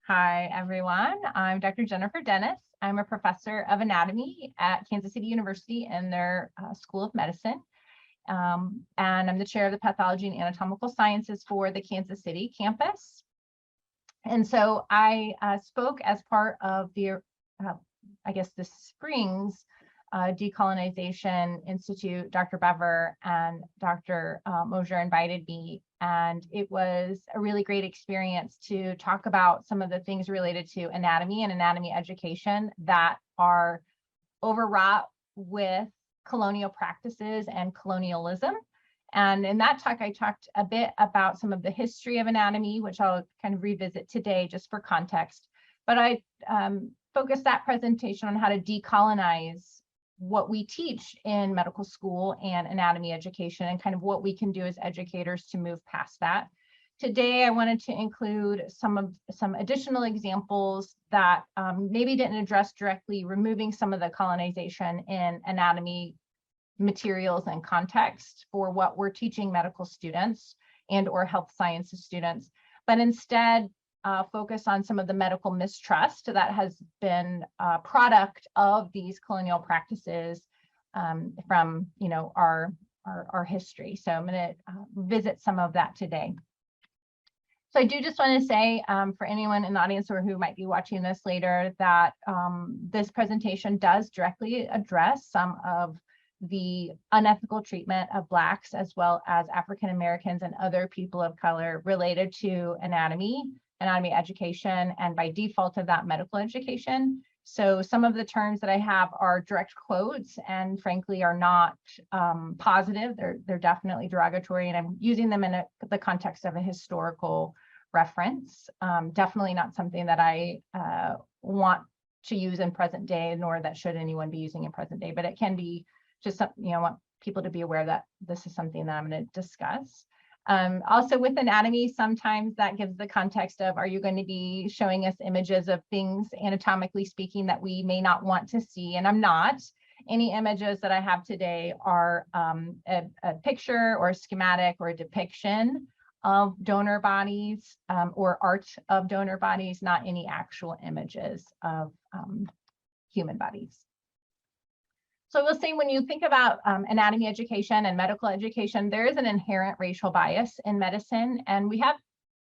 Hi, everyone. I'm Dr. Jennifer Dennis. I'm a professor of anatomy at Kansas City University in their School of Medicine. And I'm the chair of the Pathology and Anatomical Sciences for the Kansas City campus. And so I spoke as part of the, the spring's Decolonization Institute. Dr. Bever and Dr. Mosier invited me, and it was a really great experience to talk about some of the things related to anatomy and anatomy education that are overwrought with colonial practices and colonialism. And in that talk, I talked a bit about some of the history of anatomy, which I'll kind of revisit today just for context. But I focused that presentation on how to decolonize what we teach in medical school and anatomy education, and kind of what we can do as educators to move past that. Today, I wanted to include some additional examples that maybe didn't address directly removing some of the colonization in anatomy materials and context for what we're teaching medical students and or health sciences students, but instead focus on some of the medical mistrust that has been a product of these colonial practices from our history. So I'm going to visit some of that today. So I do just want to say for anyone in the audience or who might be watching this later that this presentation does directly address some of the unethical treatment of Blacks as well as African Americans and other people of color related to anatomy education, and by default of that, medical education. So some of the terms that I have are direct quotes and frankly are not positive. They're definitely derogatory, and I'm using them in the context of a historical reference. Definitely not something that I want to use in present day, nor that should anyone be using in present day, but it can be just, I want people to be aware that this is something that I'm going to discuss. Also with anatomy, sometimes that gives the context of, are you going to be showing us images of things anatomically speaking that we may not want to see? And I'm not. Any images that I have today are a picture or a schematic or a depiction of donor bodies or art of donor bodies, not any actual images of human bodies. So I will say, when you think about anatomy education and medical education, there is an inherent racial bias in medicine, and we have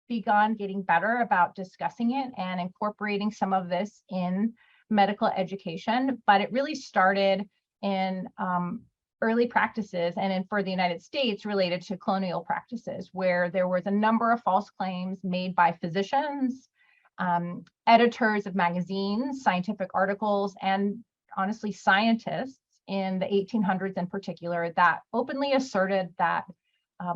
begun getting better about discussing it and incorporating some of this in medical education. But it really started in early practices and for the United States related to colonial practices, where there was a number of false claims made by physicians, editors of magazines, scientific articles, and honestly, scientists in the 1800s in particular, that openly asserted that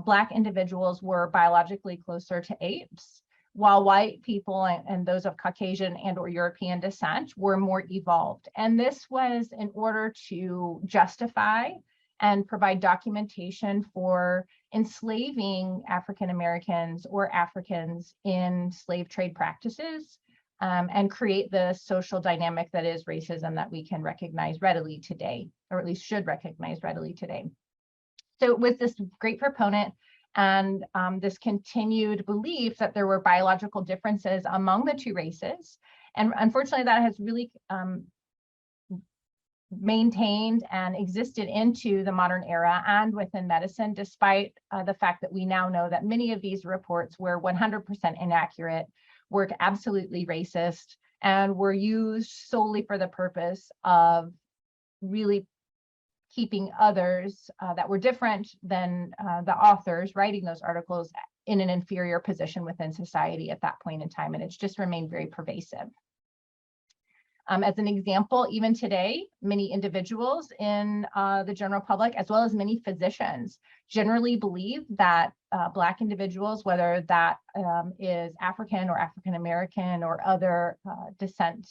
Black individuals were biologically closer to apes, while white people and those of Caucasian and or European descent were more evolved. And this was in order to justify and provide documentation for enslaving African Americans or Africans in slave trade practices, and create the social dynamic that is racism that we can recognize readily today, or at least should recognize readily today. So with this great proponent and this continued belief that there were biological differences among the two races, and unfortunately that has really maintained and existed into the modern era and within medicine, despite the fact that we now know that many of these reports were 100% inaccurate, were absolutely racist, and were used solely for the purpose of really keeping others that were different than the authors writing those articles in an inferior position within society at that point in time. And it's just remained very pervasive. As an example, even today, many individuals in the general public, as well as many physicians, generally believe that Black individuals, whether that is African or African American or other descent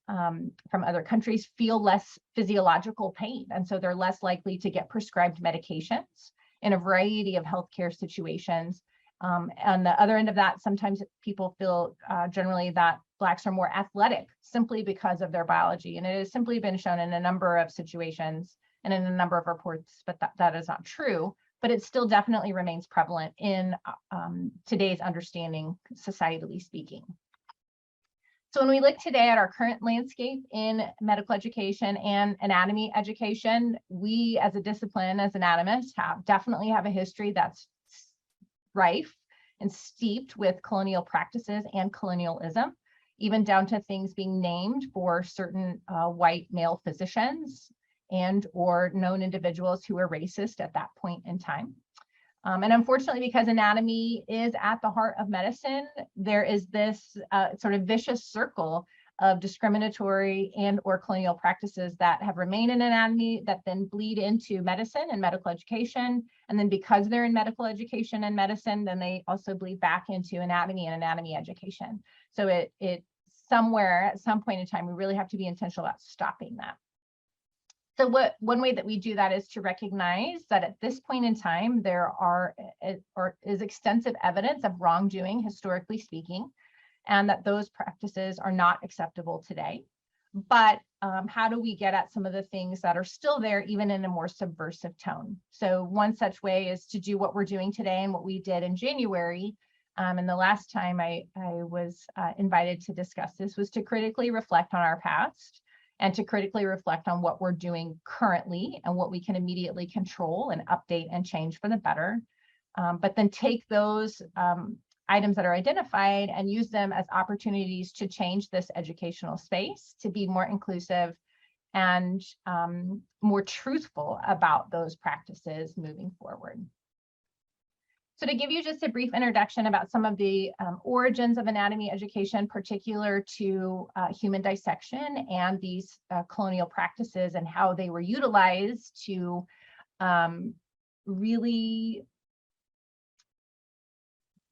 from other countries, feel less physiological pain. And so they're less likely to get prescribed medications in a variety of healthcare situations. On the other end of that, sometimes people feel generally that Blacks are more athletic simply because of their biology. And it has simply been shown in a number of situations and in a number of reports, but that is not true. But it still definitely remains prevalent in today's understanding, societally speaking. So when we look today at our current landscape in medical education and anatomy education, we as a discipline, as anatomists, definitely have a history that's rife and steeped with colonial practices and colonialism, even down to things being named for certain white male physicians and or known individuals who were racist at that point in time. And unfortunately, because anatomy is at the heart of medicine, there is this sort of vicious circle of discriminatory and or colonial practices that have remained in anatomy that then bleed into medicine and medical education. And then because they're in medical education and medicine, then they also bleed back into anatomy and anatomy education. So it somewhere at some point in time, we really have to be intentional about stopping that. So one way that we do that is to recognize that at this point in time, there is extensive evidence of wrongdoing, historically speaking, and that those practices are not acceptable today. But how do we get at some of the things that are still there, even in a more subversive tone? So one such way is to do what we're doing today and what we did in January. And the last time I was invited to discuss this was to critically reflect on our past and to critically reflect on what we're doing currently and what we can immediately control and update and change for the better. But then take those items that are identified and use them as opportunities to change this educational space to be more inclusive and more truthful about those practices moving forward. So to give you just a brief introduction about some of the origins of anatomy education, particular to human dissection and these colonial practices and how they were utilized to really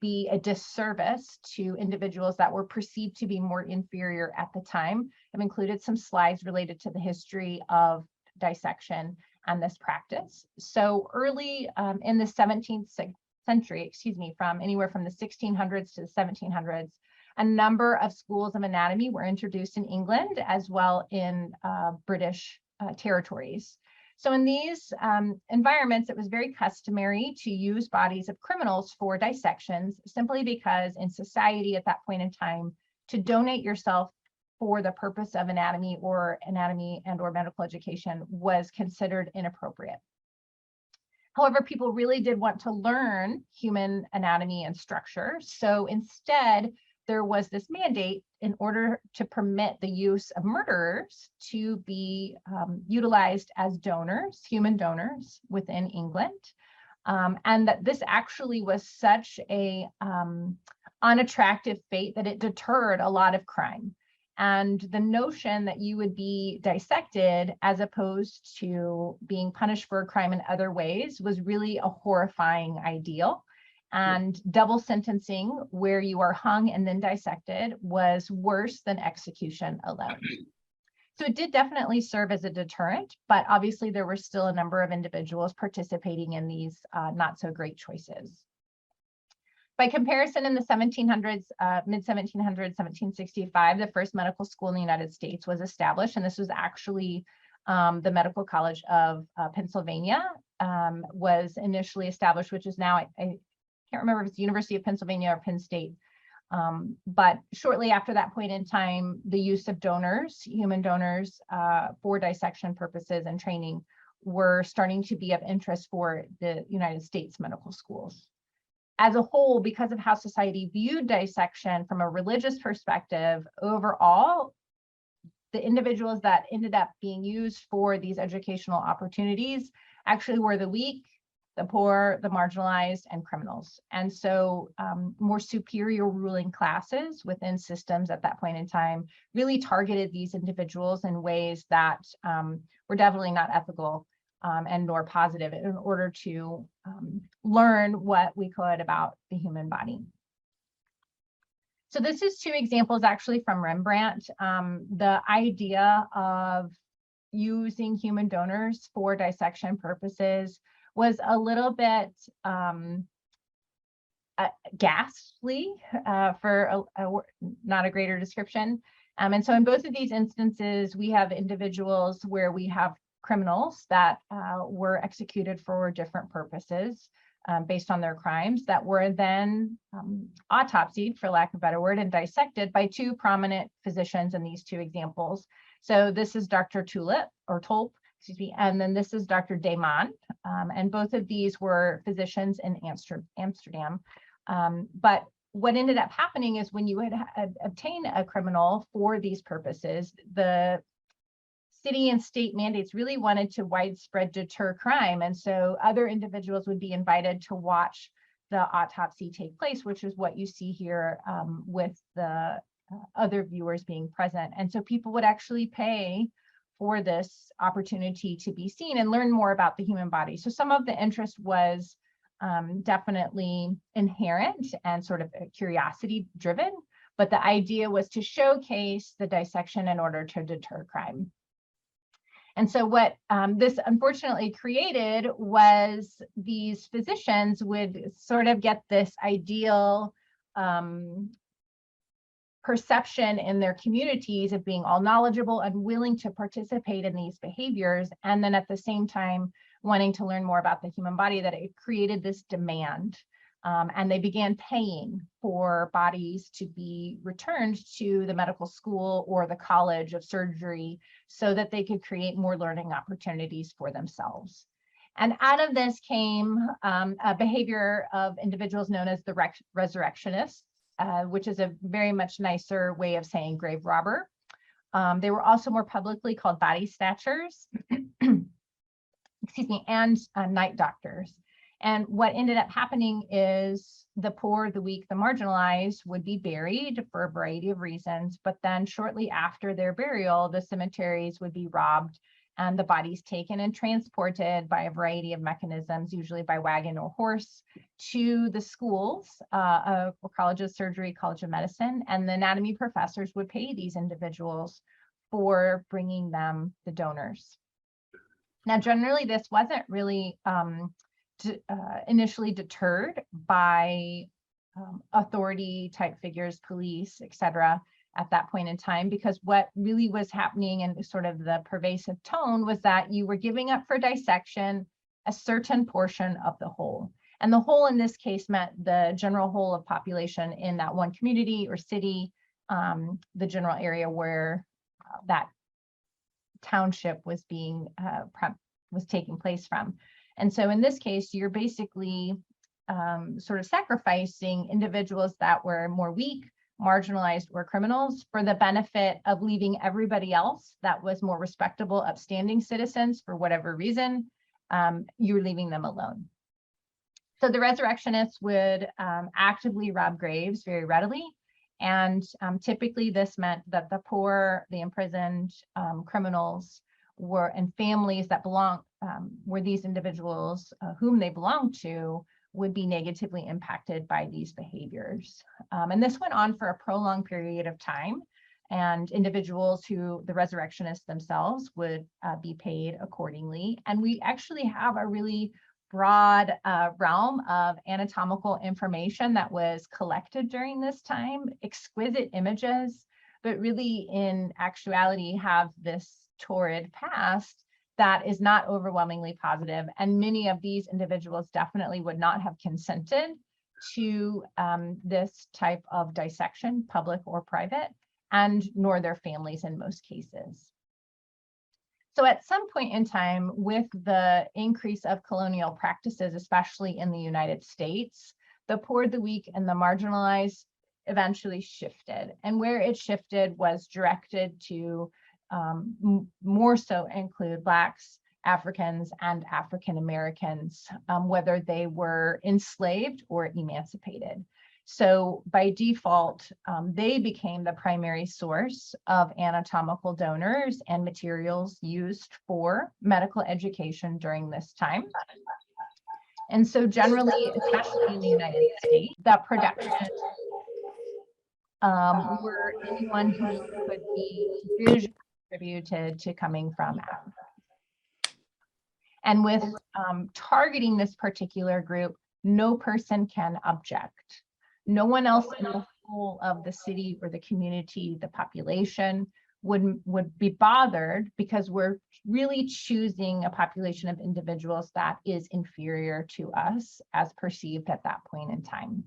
be a disservice to individuals that were perceived to be more inferior at the time. I've included some slides related to the history of dissection and this practice. So early in the 17th century, from anywhere from the 1600s to the 1700s, a number of schools of anatomy were introduced in England as well in British territories. So in these environments, it was very customary to use bodies of criminals for dissections, simply because in society at that point in time, to donate yourself for the purpose of anatomy and or medical education was considered inappropriate. However, people really did want to learn human anatomy and structure. So instead, there was this mandate in order to permit the use of murderers to be utilized as donors, human donors within England. And that this actually was such a unattractive fate that it deterred a lot of crime. And the notion that you would be dissected as opposed to being punished for a crime in other ways was really a horrifying ideal. And double sentencing, where you are hung and then dissected, was worse than execution alone. So it did definitely serve as a deterrent, but obviously there were still a number of individuals participating in these not so great choices. By comparison, in the 1700s, mid-1700s, 1765, the first medical school in the United States was established, and this was actually the Medical College of Pennsylvania was initially established, which is now, I can't remember if it's the University of Pennsylvania or Penn State. But shortly after that point in time, the use of donors, human donors for dissection purposes and training were starting to be of interest for the United States medical schools. As a whole, because of how society viewed dissection from a religious perspective, overall, the individuals that ended up being used for these educational opportunities actually were the weak, the poor, the marginalized, and criminals. And so more superior ruling classes within systems at that point in time really targeted these individuals in ways that were definitely not ethical and nor positive in order to learn what we could about the human body. So this is two examples actually from Rembrandt. The idea of using human donors for dissection purposes was a little bit ghastly for not a greater description. And so in both of these instances, we have individuals where we have criminals that were executed for different purposes. based on their crimes that were then autopsied, for lack of a better word, and dissected by two prominent physicians in these two examples. So this is Dr. Tolp, excuse me, and then this is Dr. Dayman, and both of these were physicians in Amsterdam. But what ended up happening is when you had obtained a criminal for these purposes, the city and state mandates really wanted to widespread deter crime. And so other individuals would be invited to watch the autopsy take place, which is what you see here with the other viewers being present. And so people would actually pay for this opportunity to be seen and learn more about the human body. So some of the interest was definitely inherent and sort of curiosity driven, but the idea was to showcase the dissection in order to deter crime. And so what this unfortunately created was these physicians would sort of get this ideal perception in their communities of being all knowledgeable and willing to participate in these behaviors, and then at the same time wanting to learn more about the human body, that it created this demand. And they began paying for bodies to be returned to the medical school or the College of Surgery so that they could create more learning opportunities for themselves. And out of this came a behavior of individuals known as the resurrectionists, which is a very much nicer way of saying grave robber. They were also more publicly called body snatchers, excuse me, and night doctors. And what ended up happening is the poor, the weak, the marginalized would be buried for a variety of reasons, but then shortly after their burial, the cemeteries would be robbed and the bodies taken and transported by a variety of mechanisms, usually by wagon or horse, to the schools, College of Surgery, College of Medicine, and the anatomy professors would pay these individuals for bringing them the donors. Now, generally, this wasn't really initially deterred by authority type figures, police, etc., at that point in time, because what really was happening and sort of the pervasive tone was that you were giving up for dissection a certain portion of the whole. And the whole in this case meant the general whole of population in that one community or city, the general area where that township was being was taking place from. And so in this case, you're basically sort of sacrificing individuals that were more weak, marginalized, or criminals for the benefit of leaving everybody else that was more respectable, upstanding citizens for whatever reason, you're leaving them alone. So the resurrectionists would actively rob graves very readily. And typically this meant that the poor, the imprisoned, criminals were, and families that were these individuals whom they belonged to, would be negatively impacted by these behaviors. And this went on for a prolonged period of time, and individuals who, the resurrectionists themselves, would be paid accordingly. And we actually have a really broad realm of anatomical information that was collected during this time, exquisite images, but really in actuality have this torrid past that is not overwhelmingly positive. And many of these individuals definitely would not have consented to this type of dissection, public or private, and nor their families in most cases. So at some point in time, with the increase of colonial practices, especially in the United States, the poor, the weak, and the marginalized eventually shifted. And where it shifted was directed to more so include Blacks, Africans, and African Americans, whether they were enslaved or emancipated. So by default, they became the primary source of anatomical donors and materials used for medical education during this time. And so generally, especially in the United States, the production were anyone who could be visually attributed to coming from Africa. And with targeting this particular group, no person can object. No one else in the whole of the city or the community, the population, would be bothered because we're really choosing a population of individuals that is inferior to us as perceived at that point in time.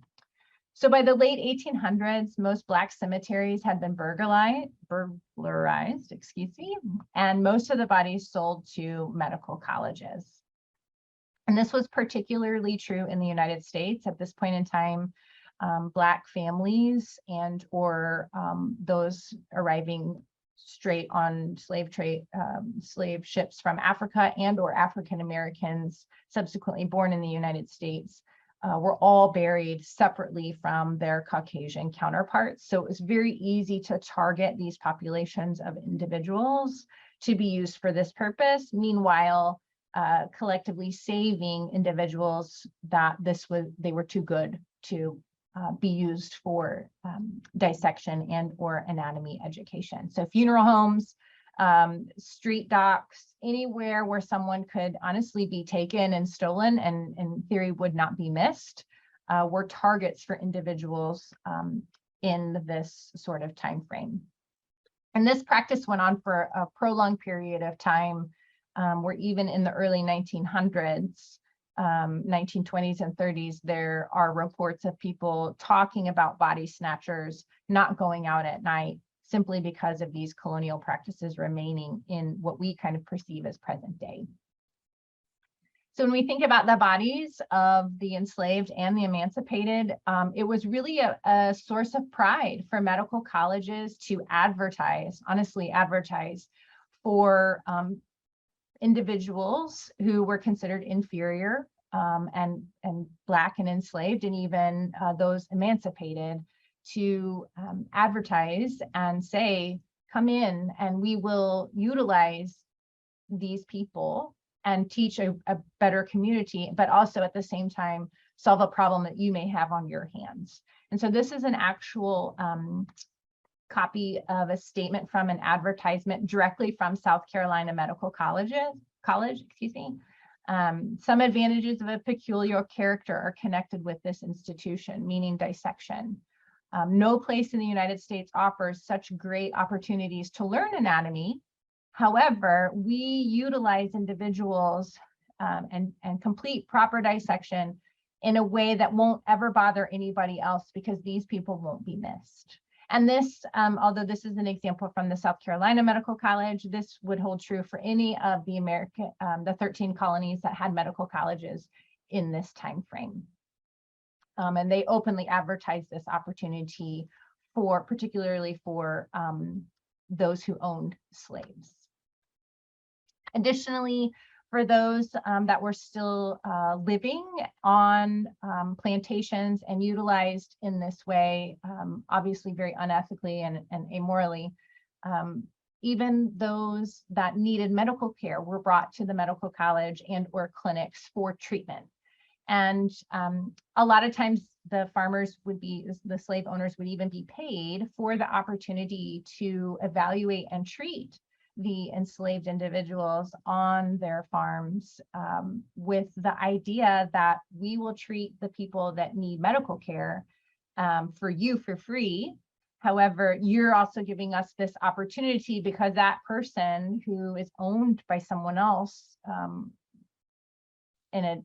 So by the late 1800s, most Black cemeteries had been burglarized, and most of the bodies sold to medical colleges. And this was particularly true in the United States. At this point in time, Black families and or those arriving straight on slave ships from Africa and or African Americans subsequently born in the United States were all buried separately from their Caucasian counterparts. So it was very easy to target these populations of individuals to be used for this purpose. Meanwhile, collectively saving individuals that they were too good to be used for dissection and or anatomy education. So funeral homes, street docks, anywhere where someone could honestly be taken and stolen and in theory would not be missed, were targets for individuals in this sort of time frame. And this practice went on for a prolonged period of time, where even in the early 1900s, 1920s and 30s, there are reports of people talking about body snatchers not going out at night simply because of these colonial practices remaining in what we kind of perceive as present day. So when we think about the bodies of the enslaved and the emancipated, it was really a source of pride for medical colleges to advertise, honestly advertise, for individuals who were considered inferior and Black and enslaved, and even those emancipated, to advertise and say, come in and we will utilize these people and teach a better community, but also at the same time solve a problem that you may have on your hands. And so this is an actual copy of a statement from an advertisement directly from South Carolina Medical College. Some advantages of a peculiar character are connected with this institution, meaning dissection. No place in the United States offers such great opportunities to learn anatomy. However, we utilize individuals and complete proper dissection in a way that won't ever bother anybody else because these people won't be missed. And this, although this is an example from the South Carolina Medical College, this would hold true for any of the 13 colonies that had medical colleges in this time frame. And they openly advertised this opportunity particularly for those who owned slaves. Additionally, for those that were still living on plantations and utilized in this way, obviously very unethically and amorally, even those that needed medical care were brought to the medical college and or clinics for treatment. And a lot of times the slave owners would even be paid for the opportunity to evaluate and treat the enslaved individuals on their farms, with the idea that we will treat the people that need medical care for you for free. However, you're also giving us this opportunity because that person who is owned by someone else in a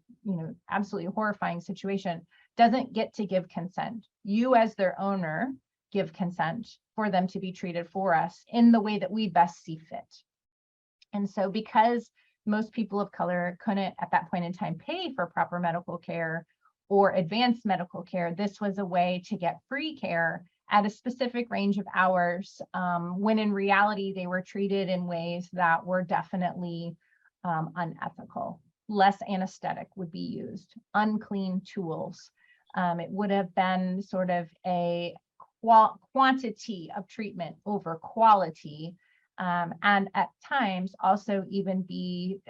absolutely horrifying situation doesn't get to give consent. You as their owner give consent for them to be treated for us in the way that we best see fit. And so because most people of color couldn't at that point in time pay for proper medical care or advanced medical care, this was a way to get free care at a specific range of hours, when in reality they were treated in ways that were definitely unethical. Less anesthetic would be used, unclean tools. It would have been sort of a quantity of treatment over quality, and at times also even be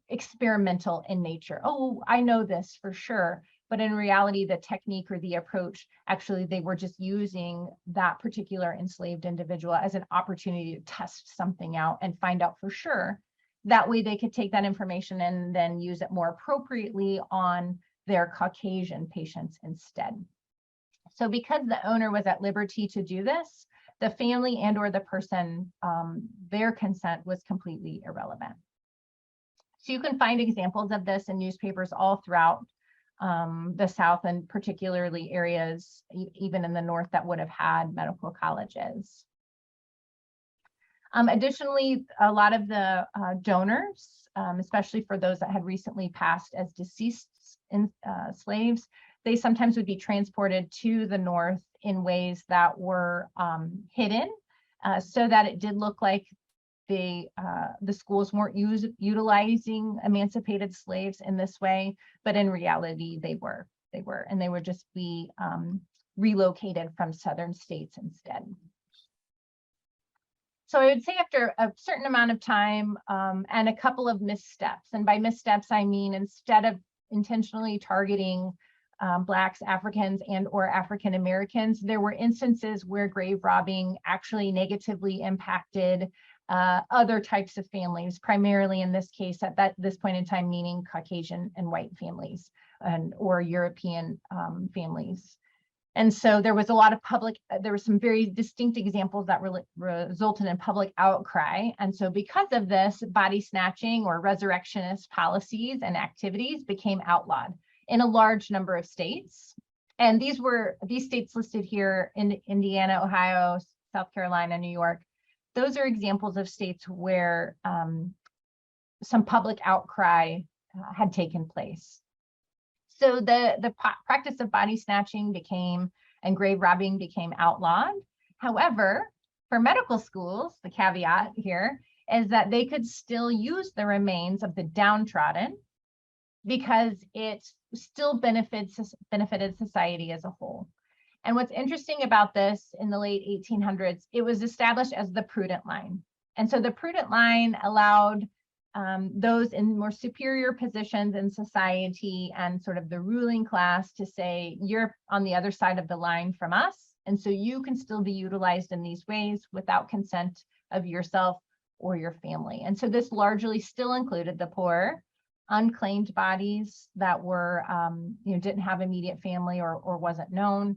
experimental in nature. Oh, I know this for sure, but in reality, the technique or the approach, actually, they were just using that particular enslaved individual as an opportunity to test something out and find out for sure. That way they could take that information and then use it more appropriately on their Caucasian patients instead. So because the owner was at liberty to do this, the family and or the person, their consent was completely irrelevant. So you can find examples of this in newspapers all throughout the South, and particularly areas even in the North that would have had medical colleges. Additionally, a lot of the donors, especially for those that had recently passed as deceased slaves, they sometimes would be transported to the North in ways that were hidden, so that it did look like the schools weren't utilizing emancipated slaves in this way, but in reality they were, and they would just be relocated from southern states instead. So I would say after a certain amount of time and a couple of missteps, and by missteps I mean instead of intentionally targeting Blacks, Africans, and or African Americans, there were instances where grave robbing actually negatively impacted other types of families, primarily in this case at this point in time, meaning Caucasian and white families or European families. And so there was a lot of there were some very distinct examples that resulted in public outcry. And so because of this, body snatching or resurrectionist policies and activities became outlawed in a large number of states. And these states listed here in Indiana, Ohio, South Carolina, New York. Those are examples of states where some public outcry had taken place. So the practice of body snatching and grave robbing became outlawed. However, for medical schools, the caveat here is that they could still use the remains of the downtrodden because it still benefited society as a whole. And what's interesting about this in the late 1800s, it was established as the prudent line. And so the prudent line allowed those in more superior positions in society and sort of the ruling class to say, you're on the other side of the line from us, and so you can still be utilized in these ways without consent of yourself or your family. And so this largely still included the poor, unclaimed bodies that were, didn't have immediate family or wasn't known,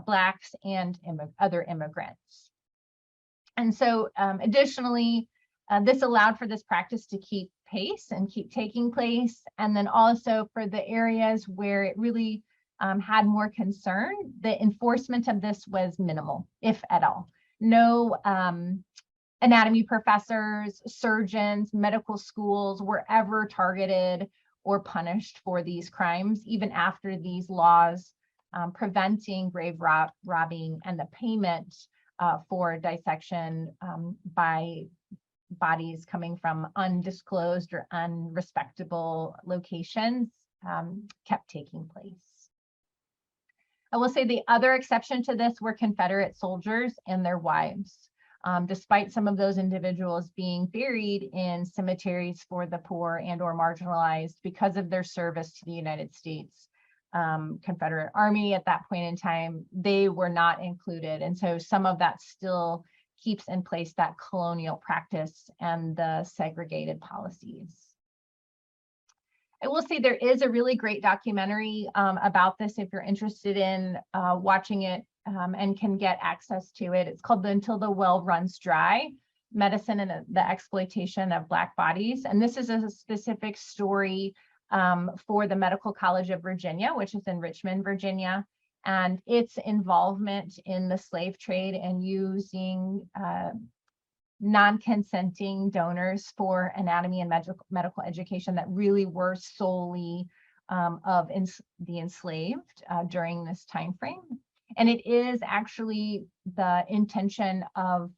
Blacks and other immigrants. And so additionally, this allowed for this practice to keep pace and keep taking place. And then also for the areas where it really had more concern, the enforcement of this was minimal, if at all. No anatomy professors, surgeons, medical schools were ever targeted or punished for these crimes, even after these laws preventing grave robbing and the payment for dissection by bodies coming from undisclosed or unrespectable locations kept taking place. I will say the other exception to this were Confederate soldiers and their wives. Despite some of those individuals being buried in cemeteries for the poor and or marginalized because of their service to the United States Confederate Army at that point in time, they were not included. And so some of that still keeps in place that colonial practice and the segregated policies. I will say there is a really great documentary about this if you're interested in watching it and can get access to it. It's called Until the Well Runs Dry, Medicine and the Exploitation of Black Bodies. And this is a specific story for the Medical College of Virginia, which is in Richmond, Virginia, and its involvement in the slave trade and using non-consenting donors for anatomy and medical education that really were solely of the enslaved during this time frame. And it is actually the intention of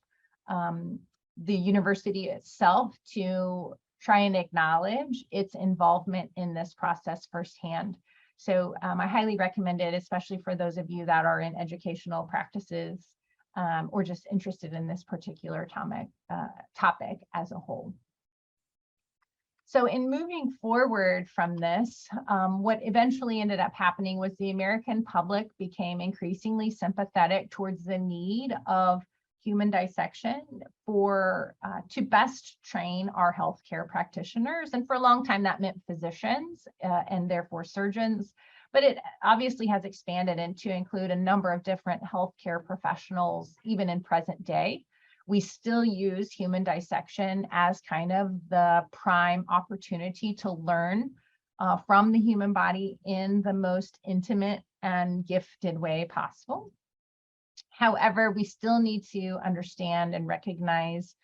the university itself to try and acknowledge its involvement in this process firsthand. So I highly recommend it, especially for those of you that are in educational practices or just interested in this particular topic as a whole. So in moving forward from this, what eventually ended up happening was the American public became increasingly sympathetic towards the need of human dissection to best train our healthcare practitioners. And for a long time, that meant physicians and therefore surgeons. but it obviously has expanded to include a number of different healthcare professionals, even in present day. We still use human dissection as kind of the prime opportunity to learn from the human body in the most intimate and gifted way possible. However, we still need to understand and recognize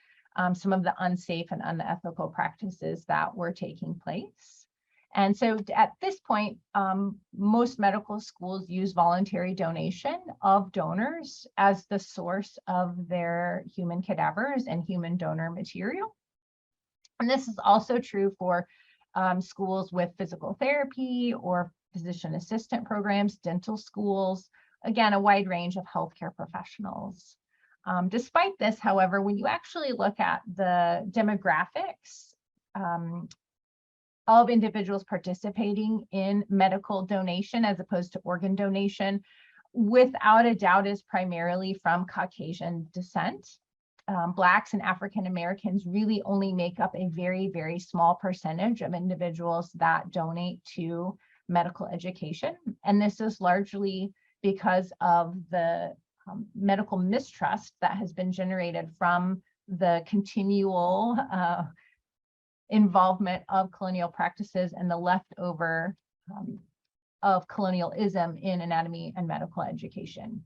some of the unsafe and unethical practices that were taking place. And so at this point, most medical schools use voluntary donation of donors as the source of their human cadavers and human donor material. And this is also true for schools with physical therapy or physician assistant programs, dental schools, again, a wide range of healthcare professionals. Despite this, however, when you actually look at the demographics of individuals participating in medical donation as opposed to organ donation, without a doubt is primarily from Caucasian descent. Blacks and African Americans really only make up a very, very small percentage of individuals that donate to medical education. And this is largely because of the medical mistrust that has been generated from the continual involvement of colonial practices and the leftover of colonialism in anatomy and medical education.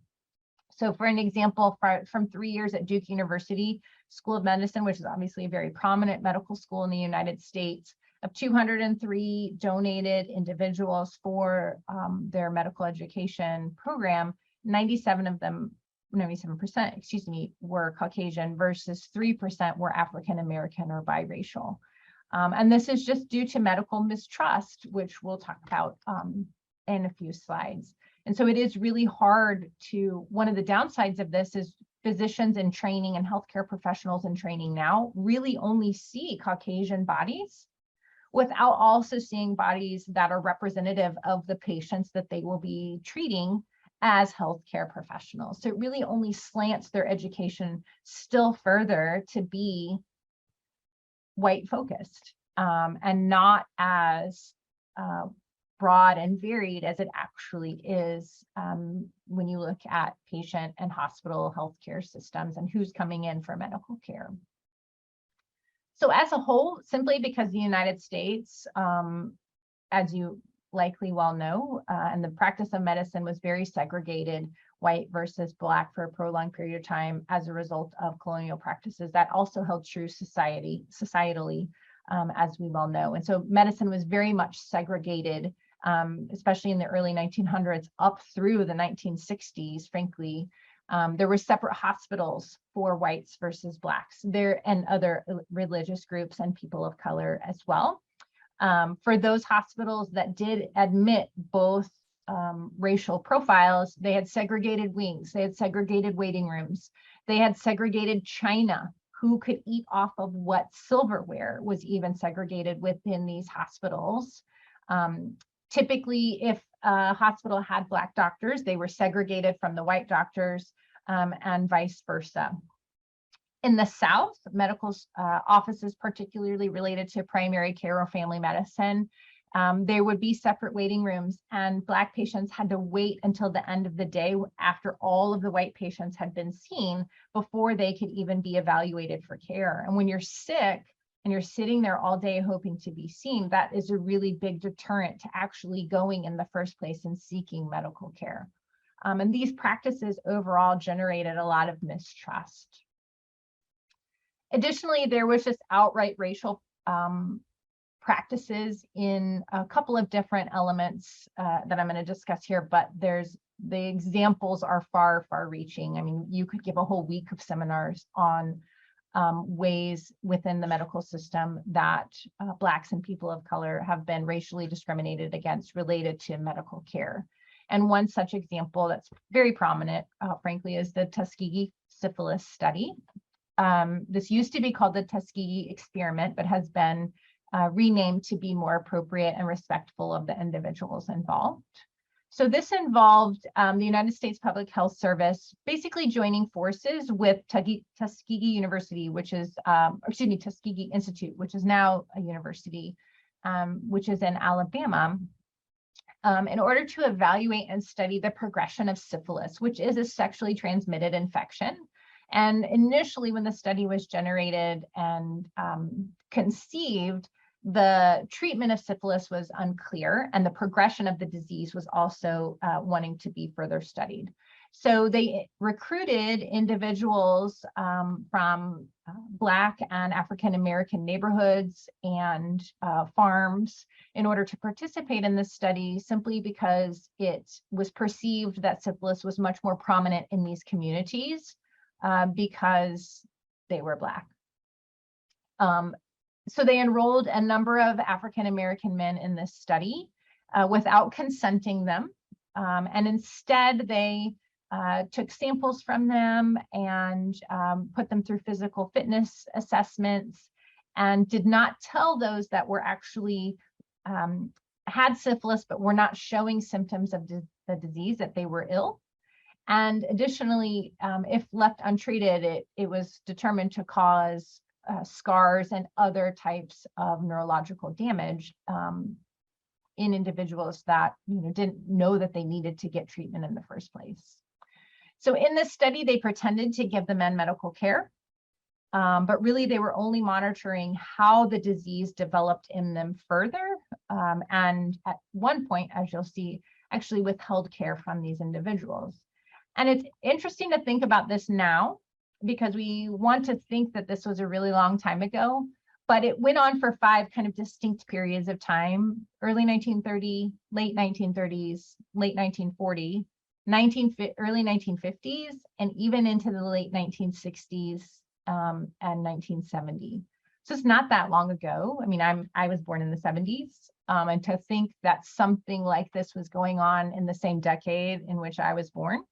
So for an example, from 3 years at Duke University School of Medicine, which is obviously a very prominent medical school in the United States, of 203 donated individuals for their medical education program, 97%, excuse me, were Caucasian versus 3% were African American or biracial. And this is just due to medical mistrust, which we'll talk about in a few slides. And so it is really hard to, one of the downsides of this is physicians in training and healthcare professionals in training now really only see Caucasian bodies without also seeing bodies that are representative of the patients that they will be treating as healthcare professionals. So it really only slants their education still further to be white focused and not as broad and varied as it actually is when you look at patient and hospital healthcare systems and who's coming in for medical care. So as a whole, simply because the United States, as you likely well know, and the practice of medicine was very segregated, white versus Black for a prolonged period of time as a result of colonial practices, that also held true societally, as we well know. And so medicine was very much segregated, especially in the early 1900s up through the 1960s, frankly. There were separate hospitals for whites versus Blacks there and other religious groups and people of color as well. For those hospitals that did admit both racial profiles, they had segregated wings, they had segregated waiting rooms, they had segregated china. Who could eat off of what silverware was even segregated within these hospitals. Typically, if a hospital had Black doctors, they were segregated from the white doctors and vice versa. In the South, medical offices, particularly related to primary care or family medicine, there would be separate waiting rooms, and Black patients had to wait until the end of the day after all of the white patients had been seen before they could even be evaluated for care. And when you're sick and you're sitting there all day hoping to be seen, that is a really big deterrent to actually going in the first place and seeking medical care. And these practices overall generated a lot of mistrust. Additionally, there was just outright racial practices in a couple of different elements that I'm going to discuss here, but the examples are far, far reaching. I mean, you could give a whole week of seminars on ways within the medical system that Blacks and people of color have been racially discriminated against related to medical care. And one such example that's very prominent, frankly, is the Tuskegee syphilis study. This used to be called the Tuskegee experiment, but has been renamed to be more appropriate and respectful of the individuals involved. So this involved the United States Public Health Service basically joining forces with Tuskegee University, which is, Tuskegee Institute, which is now a university, which is in Alabama. in order to evaluate and study the progression of syphilis, which is a sexually transmitted infection. And initially, when the study was generated and conceived, the treatment of syphilis was unclear, and the progression of the disease was also wanting to be further studied. So they recruited individuals from Black and African American neighborhoods and farms in order to participate in this study, simply because it was perceived that syphilis was much more prominent in these communities because they were Black. So they enrolled a number of African American men in this study without consenting them. And instead, they took samples from them and put them through physical fitness assessments, and did not tell those that were actually had syphilis but were not showing symptoms of the disease that they were ill. And additionally, if left untreated, it was determined to cause scars and other types of neurological damage in individuals that didn't know that they needed to get treatment in the first place. So in this study, they pretended to give the men medical care, but really they were only monitoring how the disease developed in them further. And at one point, as you'll see, actually withheld care from these individuals. And it's interesting to think about this now, because we want to think that this was a really long time ago, but it went on for 5 kind of distinct periods of time: early 1930, late 1930s, late 1940, early 1950s, and even into the late 1960s and 1970. So it's not that long ago. I mean, I was born in the 70s, and to think that something like this was going on in the same decade in which I was born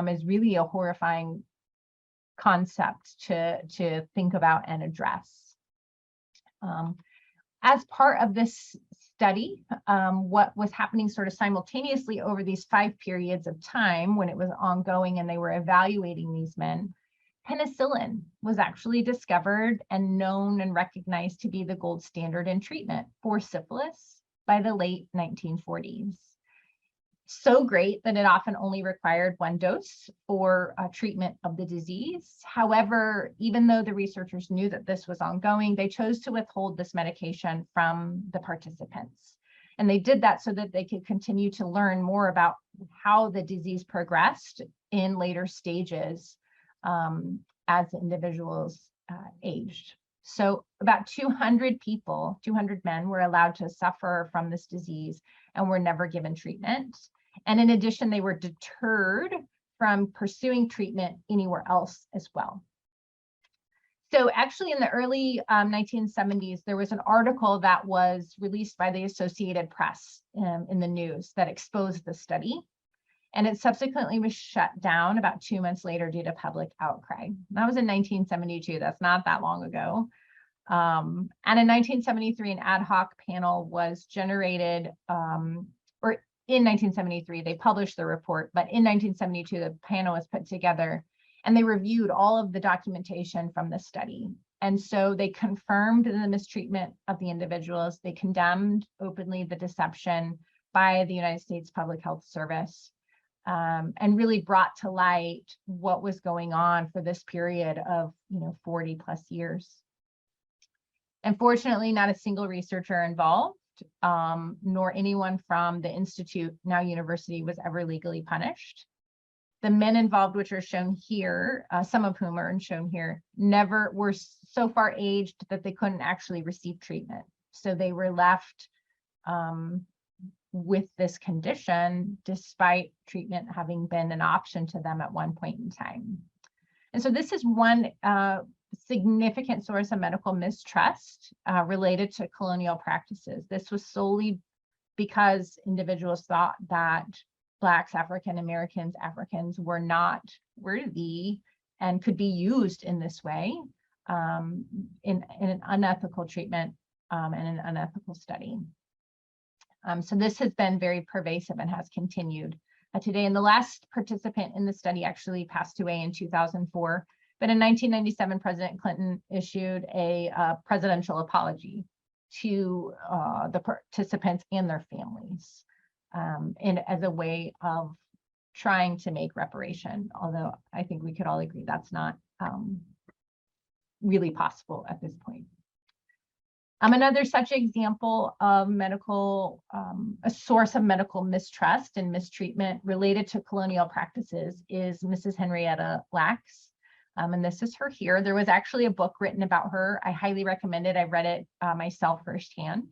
is really a horrifying concept to think about and address. As part of this study, what was happening sort of simultaneously over these 5 periods of time when it was ongoing and they were evaluating these men, penicillin was actually discovered and known and recognized to be the gold standard in treatment for syphilis by the late 1940s. So great that it often only required 1 dose for treatment of the disease. However, even though the researchers knew that this was ongoing, they chose to withhold this medication from the participants. And they did that so that they could continue to learn more about how the disease progressed in later stages as individuals aged. So about 200 people, 200 men, were allowed to suffer from this disease and were never given treatment. And in addition, they were deterred from pursuing treatment anywhere else as well. So actually in the early 1970s, there was an article that was released by the Associated Press in the news that exposed the study. And it subsequently was shut down about 2 months later due to public outcry. That was in 1972. That's not that long ago. And in 1973, an ad hoc panel was generated, or in 1973, they published the report, but in 1972, the panel was put together and they reviewed all of the documentation from the study. And so they confirmed the mistreatment of the individuals. They condemned openly the deception by the United States Public Health Service, and really brought to light what was going on for this period of 40 plus years. Unfortunately, not a single researcher involved, nor anyone from the institute, now university, was ever legally punished. The men involved, which are shown here, some of whom are shown here, never were so far aged that they couldn't actually receive treatment. So they were left with this condition despite treatment having been an option to them at one point in time. And so this is one significant source of medical mistrust related to colonial practices. This was solely because individuals thought that Blacks, African Americans, Africans were not worthy and could be used in this way in an unethical treatment and an unethical study. So this has been very pervasive and has continued today. And the last participant in the study actually passed away in 2004. But in 1997, President Clinton issued a presidential apology to the participants and their families. as a way of trying to make reparation, although I think we could all agree that's not really possible at this point. Another such example of a source of medical mistrust and mistreatment related to colonial practices is Mrs. Henrietta Lacks. And this is her here. There was actually a book written about her. I highly recommend it. I read it myself firsthand.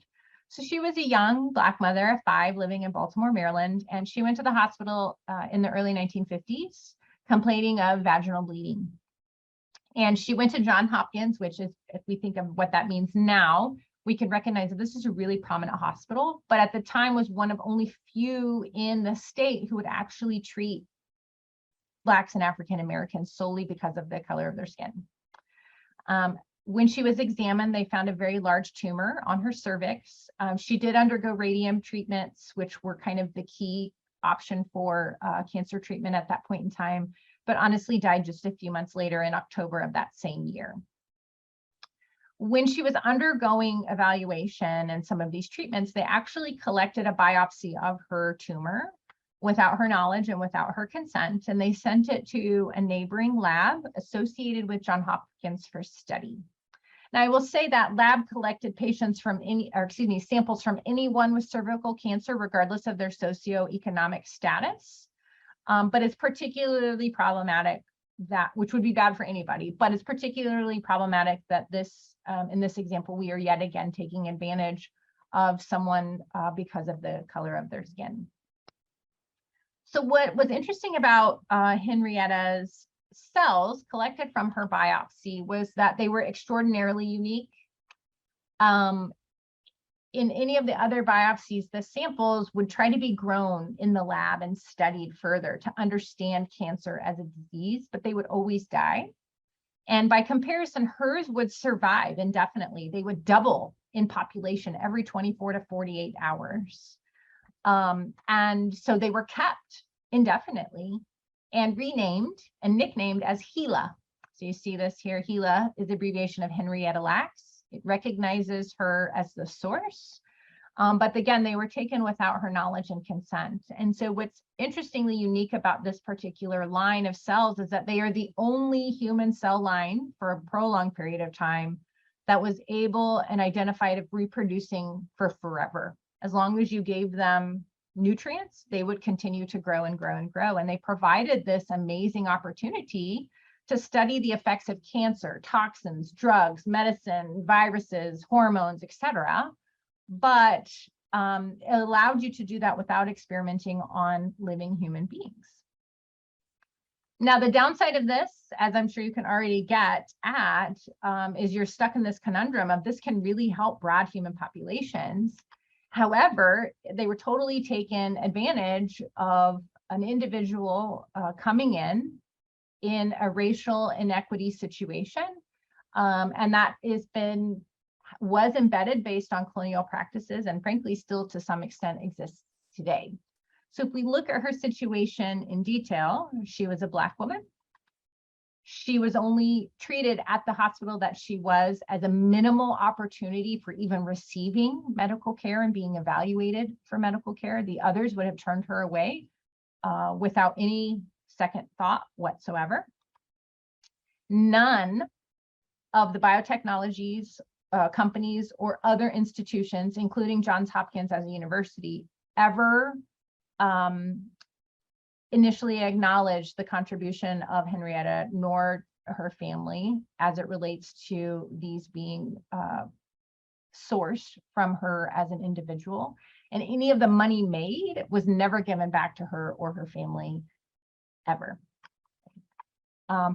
So she was a young Black mother of 5 living in Baltimore, Maryland, and she went to the hospital in the early 1950s complaining of vaginal bleeding. And she went to Johns Hopkins, which is, if we think of what that means now, we can recognize that this is a really prominent hospital, but at the time was one of only few in the state who would actually treat Blacks and African Americans solely because of the color of their skin. When she was examined, they found a very large tumor on her cervix. She did undergo radium treatments, which were kind of the key option for cancer treatment at that point in time, but honestly died just a few months later in October of that same year. When she was undergoing evaluation and some of these treatments, they actually collected a biopsy of her tumor without her knowledge and without her consent, and they sent it to a neighboring lab associated with Johns Hopkins for study. Now, I will say that lab collected patients from samples from anyone with cervical cancer, regardless of their socioeconomic status. But it's particularly problematic which would be bad for anybody, but it's particularly problematic that in this example, we are yet again taking advantage of someone because of the color of their skin. So what was interesting about Henrietta's cells collected from her biopsy was that they were extraordinarily unique. In any of the other biopsies, the samples would try to be grown in the lab and studied further to understand cancer as a disease, but they would always die. And by comparison, hers would survive indefinitely. They would double in population every 24 to 48 hours. And so they were kept indefinitely and renamed and nicknamed as Gila. So you see this here. Gila is the abbreviation of Henrietta Lacks. It recognizes her as the source. But again, they were taken without her knowledge and consent. And so what's interestingly unique about this particular line of cells is that they are the only human cell line for a prolonged period of time that was able and identified of reproducing for forever. As long as you gave them nutrients, they would continue to grow and grow and grow. And they provided this amazing opportunity to study the effects of cancer, toxins, drugs, medicine, viruses, hormones, etc. But it allowed you to do that without experimenting on living human beings. Now, the downside of this, as I'm sure you can already get at, is you're stuck in this conundrum of this can really help broad human populations. However, they were totally taken advantage of an individual coming in a racial inequity situation. And that was embedded based on colonial practices and frankly still to some extent exists today. So if we look at her situation in detail, she was a Black woman. She was only treated at the hospital that she was as a minimal opportunity for even receiving medical care and being evaluated for medical care. The others would have turned her away without any second thought whatsoever. None of the biotechnologies companies or other institutions, including Johns Hopkins as a university, ever initially acknowledged the contribution of Henrietta nor her family as it relates to these being sourced from her as an individual. And any of the money made was never given back to her or her family ever.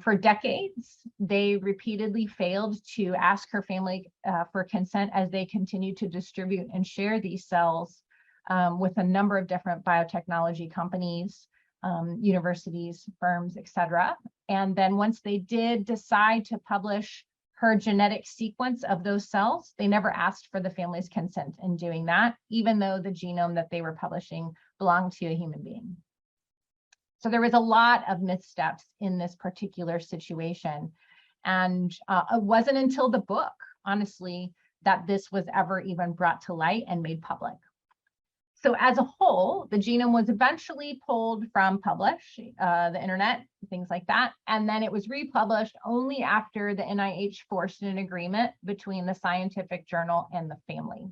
For decades, they repeatedly failed to ask her family for consent as they continued to distribute and share these cells with a number of different biotechnology companies, universities, firms, etc. And then once they did decide to publish her genetic sequence of those cells, they never asked for the family's consent in doing that, even though the genome that they were publishing belonged to a human being. So there was a lot of missteps in this particular situation. And it wasn't until the book, honestly, that this was ever even brought to light and made public. So as a whole, the genome was eventually pulled from publish, the internet, things like that. And then it was republished only after the NIH forced an agreement between the scientific journal and the family.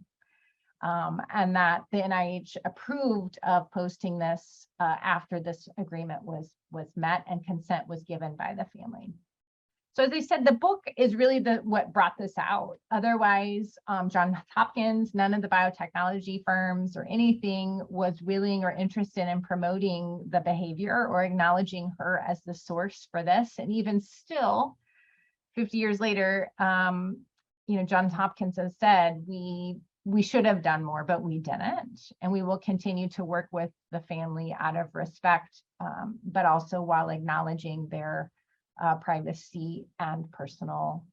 And that the NIH approved of posting this after this agreement was met and consent was given by the family. So as I said, the book is really what brought this out. Otherwise, Johns Hopkins, none of the biotechnology firms or anything was willing or interested in promoting the behavior or acknowledging her as the source for this. And even still, 50 years later, Johns Hopkins has said, we should have done more, but we didn't. And we will continue to work with the family out of respect, but also while acknowledging their privacy and personal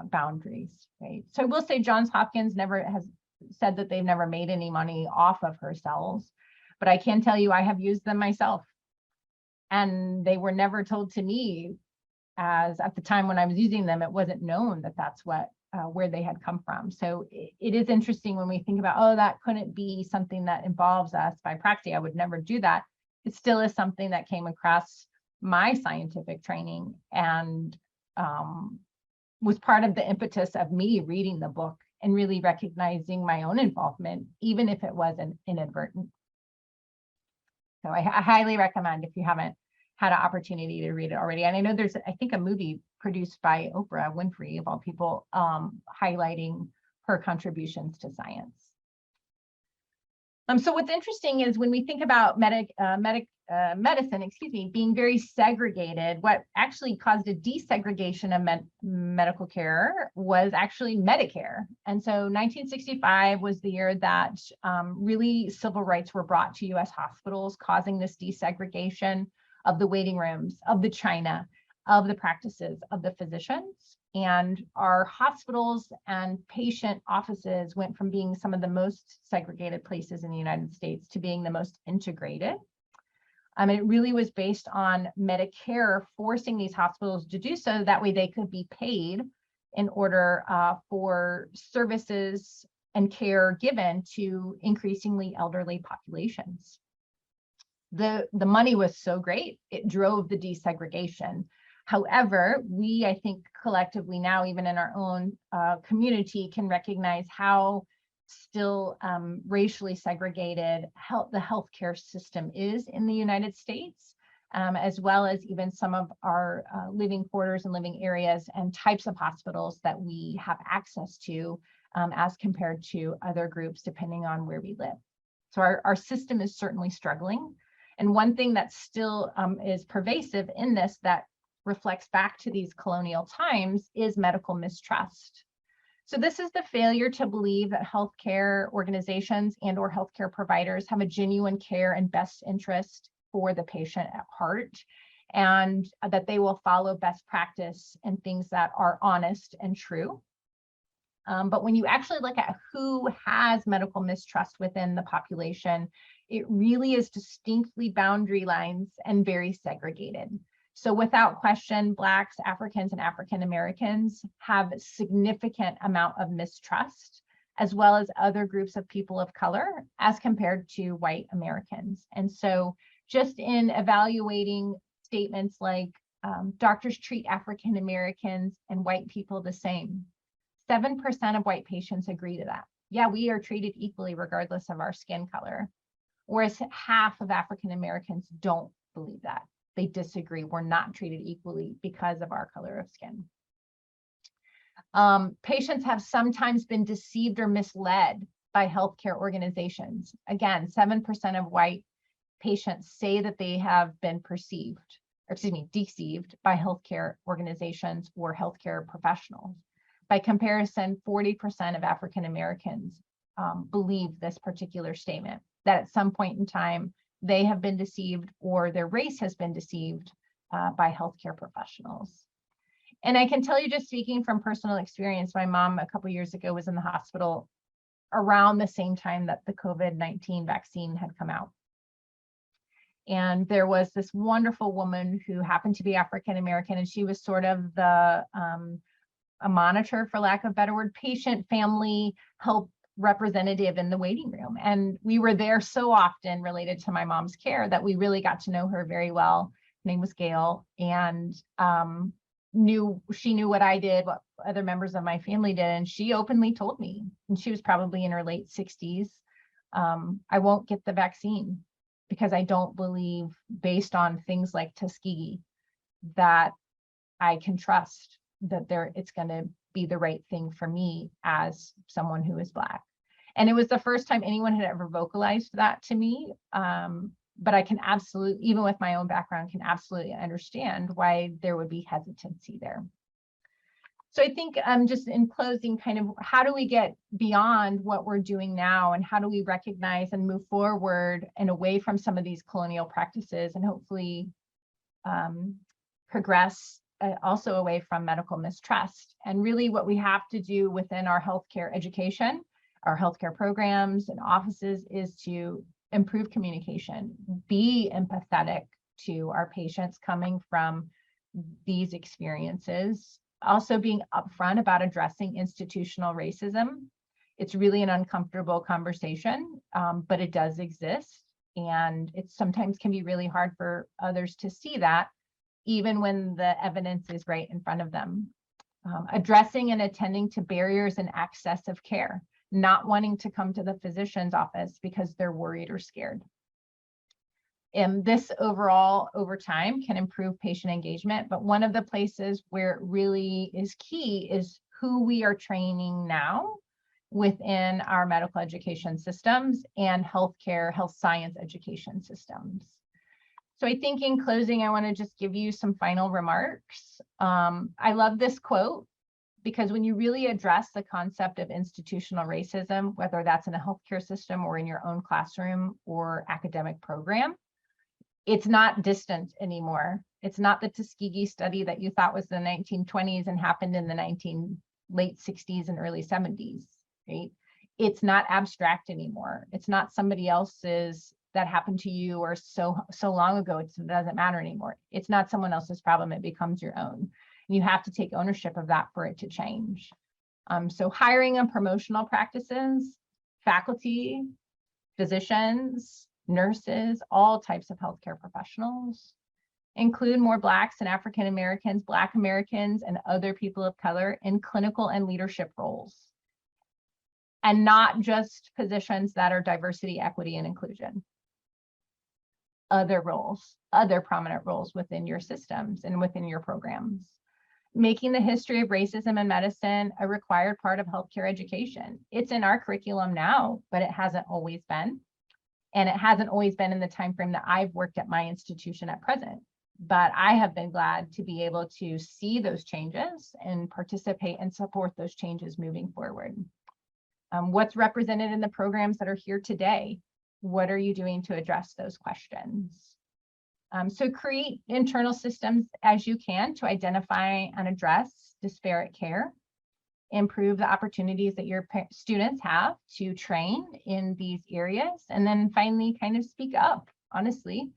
boundaries, right? So I will say Johns Hopkins has said that they've never made any money off of her cells, but I can tell you I have used them myself. And they were never told to me, as at the time when I was using them, it wasn't known that that's where they had come from. So it is interesting when we think about, oh, that couldn't be something that involves us by practice. I would never do that. It still is something that came across my scientific training and was part of the impetus of me reading the book and really recognizing my own involvement, even if it was inadvertent. So I highly recommend if you haven't had an opportunity to read it already. And I know there's, I think, a movie produced by Oprah Winfrey, of all people, highlighting her contributions to science. So what's interesting is when we think about medicine, being very segregated, what actually caused a desegregation of medical care was actually Medicare. And so 1965 was the year that really civil rights were brought to US hospitals, causing this desegregation of the waiting rooms, of the china, of the practices of the physicians. And our hospitals and patient offices went from being some of the most segregated places in the United States to being the most integrated. It really was based on Medicare forcing these hospitals to do so. That way they could be paid in order for services and care given to increasingly elderly populations. The money was so great, it drove the desegregation. However, we, I think, collectively now, even in our own community, can recognize how still racially segregated the healthcare system is in the United States, as well as even some of our living quarters and living areas and types of hospitals that we have access to as compared to other groups, depending on where we live. So our system is certainly struggling. And one thing that still is pervasive in this that reflects back to these colonial times is medical mistrust. So this is the failure to believe that healthcare organizations and or healthcare providers have a genuine care and best interest for the patient at heart, and that they will follow best practice and things that are honest and true. But when you actually look at who has medical mistrust within the population, it really is distinctly boundary lines and very segregated. So without question, Blacks, Africans, and African Americans have a significant amount of mistrust, as well as other groups of people of color as compared to white Americans. And so just in evaluating statements like doctors treat African Americans and white people the same, 7% of white patients agree to that. Yeah, we are treated equally regardless of our skin color, whereas half of African Americans don't believe that. They disagree. We're not treated equally because of our color of skin. Patients have sometimes been deceived or misled by healthcare organizations. Again, 7% of white patients say that they have been deceived by healthcare organizations or healthcare professionals. By comparison, 40% of African Americans believe this particular statement, that at some point in time, they have been deceived or their race has been deceived by healthcare professionals. And I can tell you, just speaking from personal experience, my mom a couple of years ago was in the hospital around the same time that the COVID-19 vaccine had come out. And there was this wonderful woman who happened to be African American, and she was sort of a monitor, for lack of a better word, patient, family, help representative in the waiting room. And we were there so often related to my mom's care that we really got to know her very well. Her name was Gail, and she knew what I did, what other members of my family did, and she openly told me, and she was probably in her late 60s, I won't get the vaccine because I don't believe, based on things like Tuskegee, that I can trust that it's going to be the right thing for me as someone who is Black. And it was the first time anyone had ever vocalized that to me. But I can absolutely, even with my own background, can absolutely understand why there would be hesitancy there. So I think just in closing, kind of how do we get beyond what we're doing now, and how do we recognize and move forward and away from some of these colonial practices, and hopefully progress also away from medical mistrust. And really what we have to do within our healthcare education, our healthcare programs and offices, is to improve communication, be empathetic to our patients coming from these experiences, also being upfront about addressing institutional racism. It's really an uncomfortable conversation, but it does exist. And it sometimes can be really hard for others to see that, even when the evidence is right in front of them. Addressing and attending to barriers in access of care, not wanting to come to the physician's office because they're worried or scared. And this overall, over time, can improve patient engagement. But one of the places where it really is key is who we are training now within our medical education systems and healthcare, health science education systems. So I think in closing, I want to just give you some final remarks. I love this quote, because when you really address the concept of institutional racism, whether that's in a healthcare system or in your own classroom or academic program, it's not distant anymore. It's not the Tuskegee study that you thought was the 1920s and happened in the late 60s and early 70s, right? It's not abstract anymore. It's not somebody else's that happened to you or so long ago, it doesn't matter anymore. It's not someone else's problem, it becomes your own. And you have to take ownership of that for it to change. So hiring and promotional practices, faculty, physicians, nurses, all types of healthcare professionals, include more Blacks and African Americans, Black Americans, and other people of color in clinical and leadership roles. And not just positions that are diversity, equity, and inclusion. Other roles, other prominent roles within your systems and within your programs. Making the history of racism in medicine a required part of healthcare education. It's in our curriculum now, but it hasn't always been. And it hasn't always been in the time frame that I've worked at my institution at present. But I have been glad to be able to see those changes and participate and support those changes moving forward. What's represented in the programs that are here today? What are you doing to address those questions? So create internal systems as you can to identify and address disparate care, improve the opportunities that your students have to train in these areas, and then finally kind of speak up, honestly,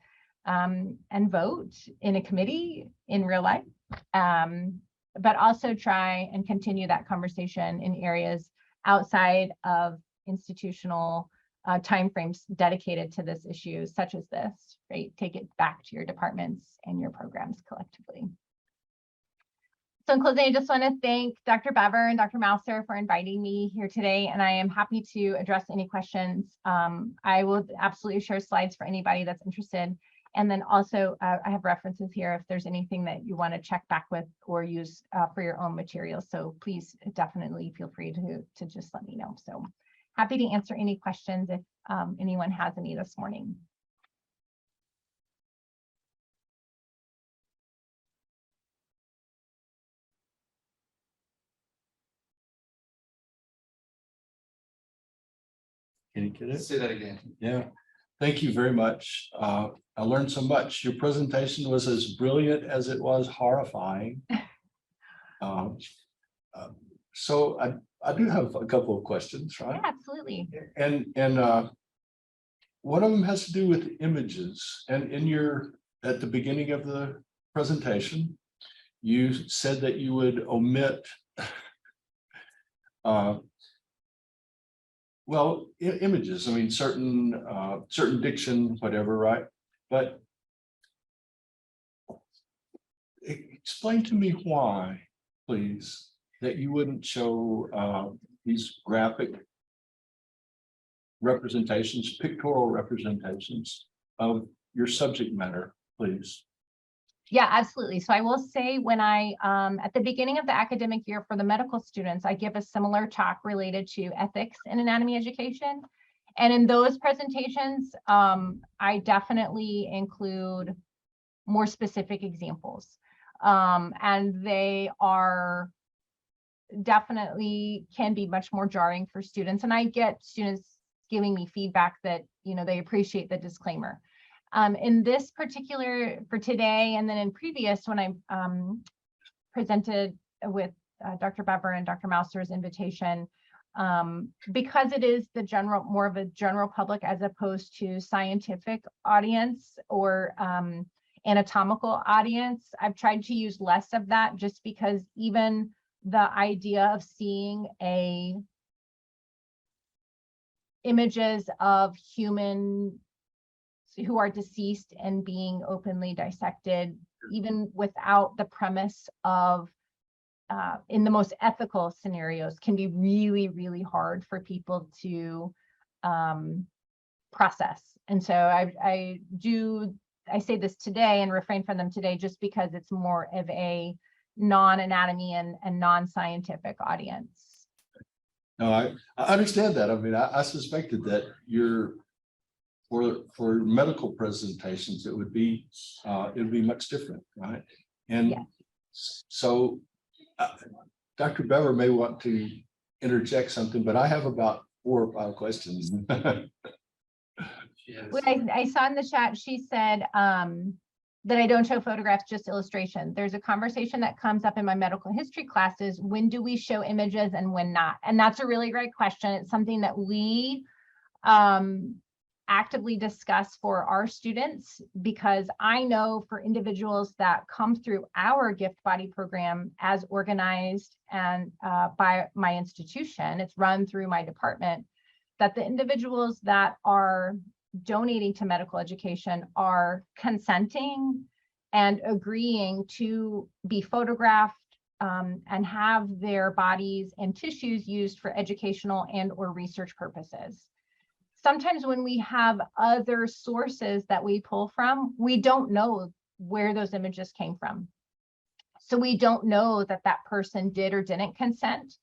and vote in a committee in real life, but also try and continue that conversation in areas outside of institutional timeframes dedicated to this issue, such as this, right? Take it back to your departments and your programs collectively. So in closing, I just want to thank Dr. Bever and Dr. Mouser for inviting me here today, and I am happy to address any questions. I will absolutely share slides for anybody that's interested. And then also I have references here if there's anything that you want to check back with or use for your own materials. So please definitely feel free to just let me know. So happy to answer any questions if anyone has any this morning. Can you get it? Say that again. Yeah. Thank you very much. I learned so much. Your presentation was as brilliant as it was horrifying. So I do have a couple of questions, right? Yeah, absolutely. And one of them has to do with images. And at the beginning of the presentation, you said that you would omit well, images, I mean, certain diction, whatever, right? But explain to me why, please, that you wouldn't show these graphic representations, pictorial representations of your subject matter, please. Yeah, absolutely. So I will say when I, at the beginning of the academic year for the medical students, I give a similar talk related to ethics in anatomy education. And in those presentations, I definitely include more specific examples. And they are definitely can be much more jarring for students. And I get students giving me feedback that, they appreciate the disclaimer. In this particular, for today, and then in previous, when I presented with Dr. Bever and Dr. Mouser's invitation, because it is more of a general public as opposed to scientific audience or anatomical audience, I've tried to use less of that just because even the idea of seeing images of human who are deceased and being openly dissected, even without the premise of in the most ethical scenarios, can be really, really hard for people to process. And so I say this today and refrain from them today just because it's more of a non-anatomy and non-scientific audience. No, I understand that. I mean, I suspected that for medical presentations, it would be much different, right? And yes. So Dr. Bever may want to interject something, but I have about 4 or 5 questions. What I saw in the chat, she said that I don't show photographs, just illustration. There's a conversation that comes up in my medical history classes. When do we show images and when not? And that's a really great question. It's something that we actively discuss for our students, because I know for individuals that come through our gift body program as organized and by my institution, it's run through my department, that the individuals that are donating to medical education are consenting and agreeing to be photographed and have their bodies and tissues used for educational and or research purposes. Sometimes when we have other sources that we pull from, we don't know where those images came from. So we don't know that that person did or didn't consent.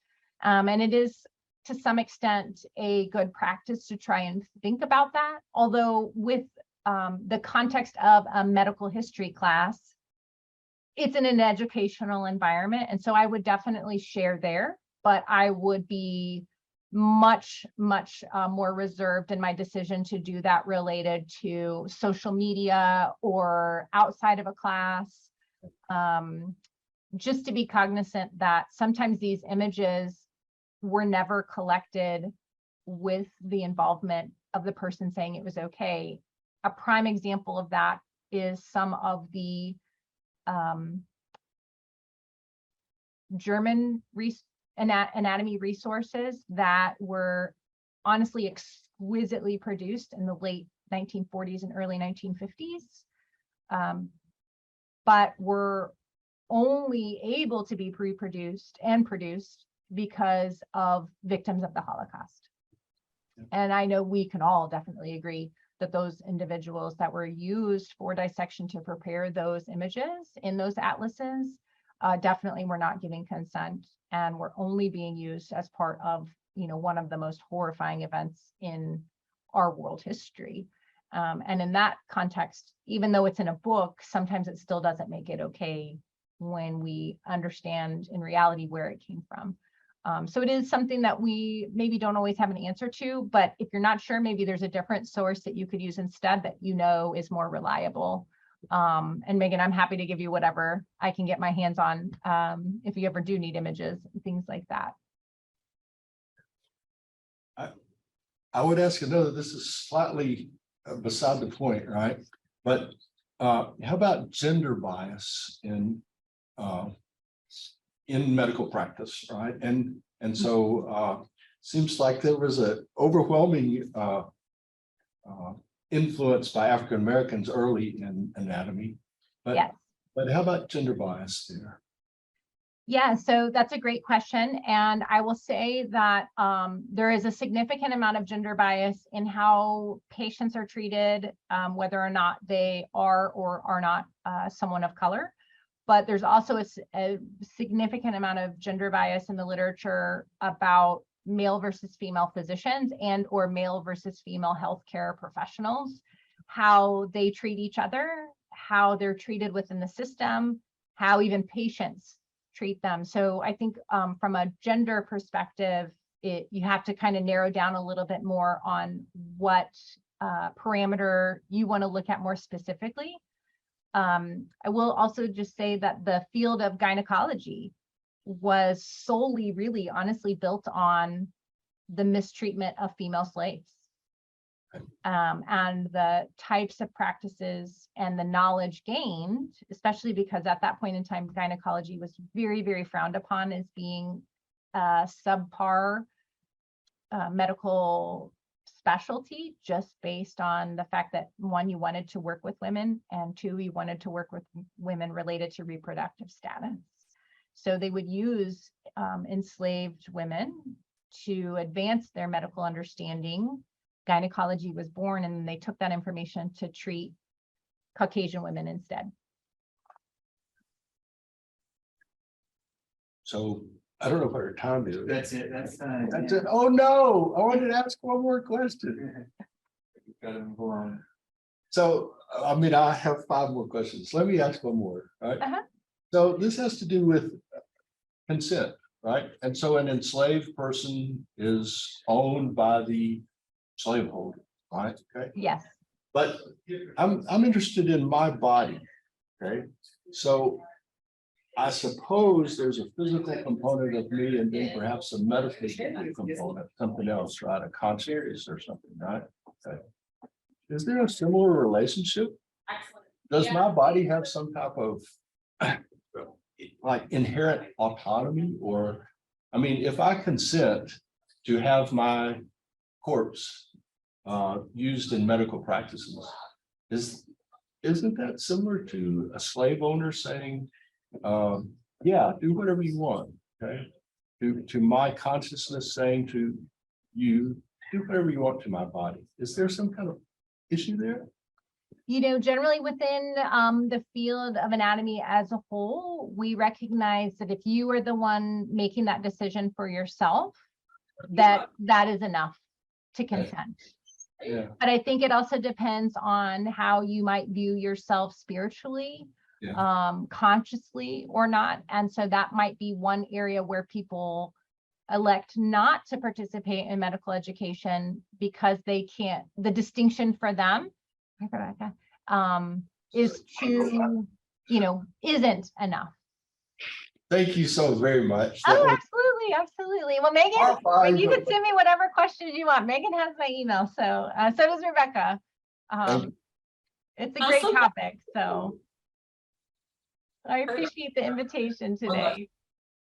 And it is to some extent a good practice to try and think about that. Although with the context of a medical history class, it's in an educational environment. And so I would definitely share there, but I would be much more reserved in my decision to do that related to social media or outside of a class. Just to be cognizant that sometimes these images were never collected with the involvement of the person saying it was okay. A prime example of that is some of the German anatomy resources that were honestly exquisitely produced in the late 1940s and early 1950s, but were only able to be reproduced and produced because of victims of the Holocaust. And I know we can all definitely agree that those individuals that were used for dissection to prepare those images in those atlases definitely were not giving consent and were only being used as part of, one of the most horrifying events in our world history. And in that context, even though it's in a book, sometimes it still doesn't make it okay when we understand in reality where it came from. So it is something that we maybe don't always have an answer to, but if you're not sure, maybe there's a different source that you could use instead that is more reliable. And Megan, I'm happy to give you whatever I can get my hands on if you ever do need images and things like that. I would ask you, know that this is slightly beside the point, right? But how about gender bias in medical practice, right? And so seems like there was an overwhelming influence by African Americans early in anatomy. Yes. But how about gender bias there? Yeah, so that's a great question. And I will say that there is a significant amount of gender bias in how patients are treated, whether or not they are or are not someone of color. But there's also a significant amount of gender bias in the literature about male versus female physicians and or male versus female healthcare professionals, how they treat each other, how they're treated within the system, how even patients treat them. So I think from a gender perspective, you have to kind of narrow down a little bit more on what parameter you want to look at more specifically. I will also just say that the field of gynecology was solely really honestly built on the mistreatment of female slaves. And the types of practices and the knowledge gained, especially because at that point in time, gynecology was very, very frowned upon as being a subpar medical specialty, just based on the fact that one, you wanted to work with women, and two, you wanted to work with women related to reproductive status. So they would use enslaved women to advance their medical understanding. Gynecology was born, and they took that information to treat Caucasian women instead. So I don't know what our time is. That's it. That's That's it. Oh no, I wanted to ask one more question. Gotta move on. So, I mean, I have 5 more questions. Let me ask one more, right? Uh-huh. So this has to do with consent, right? And so an enslaved person is owned by the slaveholder, right? Okay. Yes. But I'm interested in my body, okay? So I suppose there's a physical component of me and then perhaps a metaphysical component, something else, right? A consciousness or something, right? Okay. Is there a similar relationship? Does my body have some type of like inherent autonomy? Or, I mean, if I consent to have my corpse used in medical practices, isn't that similar to a slave owner saying, yeah, do whatever you want, okay? To my consciousness saying to you, do whatever you want to my body. Is there some kind of issue there? You know, generally within the field of anatomy as a whole, we recognize that if you are the one making that decision for yourself, that is enough to consent. Yeah. But I think it also depends on how you might view yourself spiritually, consciously or not. And so that might be one area where people elect not to participate in medical education because they can't, the distinction for them is to, isn't enough. Thank you so very much. Oh, absolutely, absolutely. Well, Megan, and you can send me whatever questions you want. Megan has my email, so so does Rebecca. It's a great topic, so I appreciate the invitation today.